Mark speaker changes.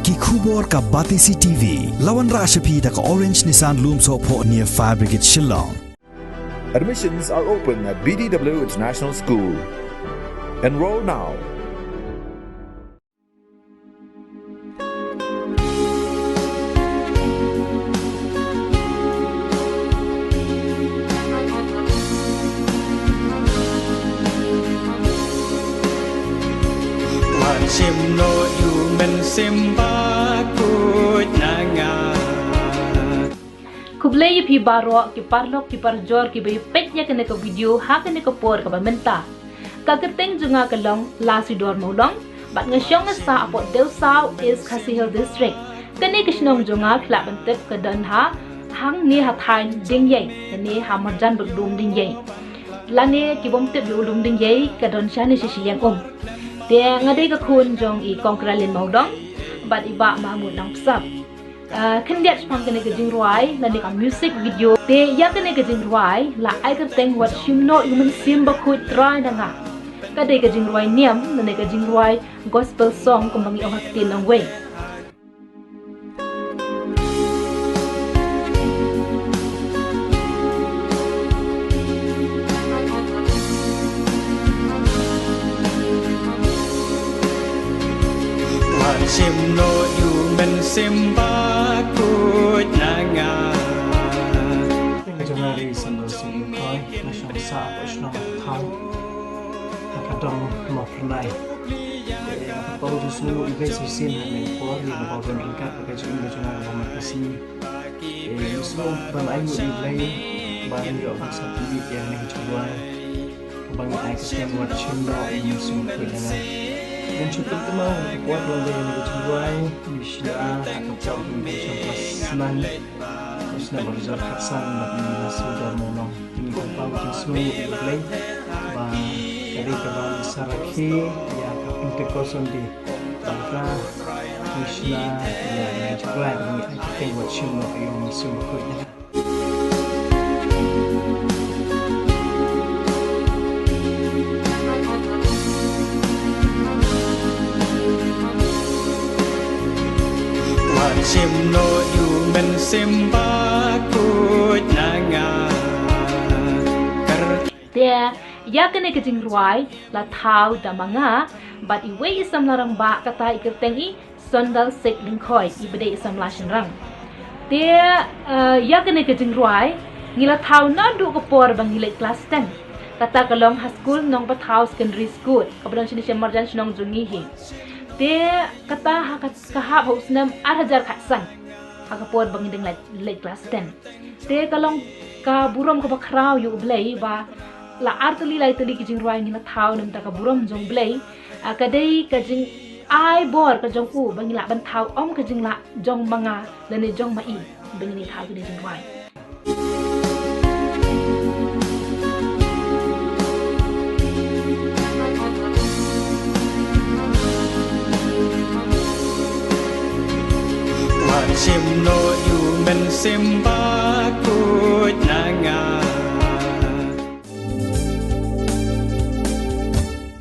Speaker 1: ki khubor ka Batisi TV lawan rashapi da ka Orange Nissan Loom so pho near Fire Brigade Shillong.
Speaker 2: Admissions are open at BDW International School. Enroll now.
Speaker 3: Shim no you Mynsiem Bakhuid nanga
Speaker 4: Kublay pi baro ki parlok ki parjor ki bayu pet ya kene ko video ha kene ko por ka menta ka kerteng junga kalong lasidor molong bat ngasyong sa apo Deu Sao is Kasihil district kene kisnong junga khla bantek ka dan ha hang ni ha thain ding yai kene ha marjan berdum ding yai lane ki bom te bulum ding yai ka don shani shi yang dia ngadai ka kun jong I kongkralin maudong bat iba mahmud nang psap kendiat spam kene ke jingruai la ka music video te ya kene ke jingruai la ai ka teng wat Shim no you Mynsiem Bakhuid Trai danga kadai ke jingruai niam la ka jingruai gospel song kumbangi orang tin nang we
Speaker 3: Shim no you Mynsiem Bakhuid nanga
Speaker 5: Kejumari sambal sing koi nasyong sa posno thang akadong mo pernai kalau tu semua iblis sin hanya kor di bawah ringkat pakai kejumari mo makasi semua pernai mo iblis bagi orang satu yang ni cuba bagi ai kesem buat Shim no you Mynsiem Bakhuid nanga dan cukup teman kuat dalam yang dijual Mishnah atau jauh macam Asman Mishnah berzar Hasan bagi sudah mono ini kompang semua boleh bah dari kawan Saraki yang kaping kosong di maka Mishnah yang dijual dengan kita buat Shim no you Mynsiem Bakhuid
Speaker 3: Shim no you Mynsiem Bakhuid nanga
Speaker 4: dia ya kene ke jingruai la thau da manga bat iwe isam larang ba kata ikerteng I sondal sek lingkoi ibede isam lashin rang dia ya kene ke jingruai ngila thau na du ko por bang ngile class 10 kata kalong high school nong pa thau secondary school kabran sini marjan nong jungi hi dia kata kahap husnam 8,000 khatsan hakapod bang ding like class 10 dia kalong ka burom ko bakrau yu blai ba la artli lai tli ki jingruai ni na thau nam ta ka burom jong blai akadai ka jing ai bor ka jong u bang la ban thau om ka jing la jong manga la ne jong mai bang ni thau ki jingruai
Speaker 3: Shim no you Mynsiem Bakhuid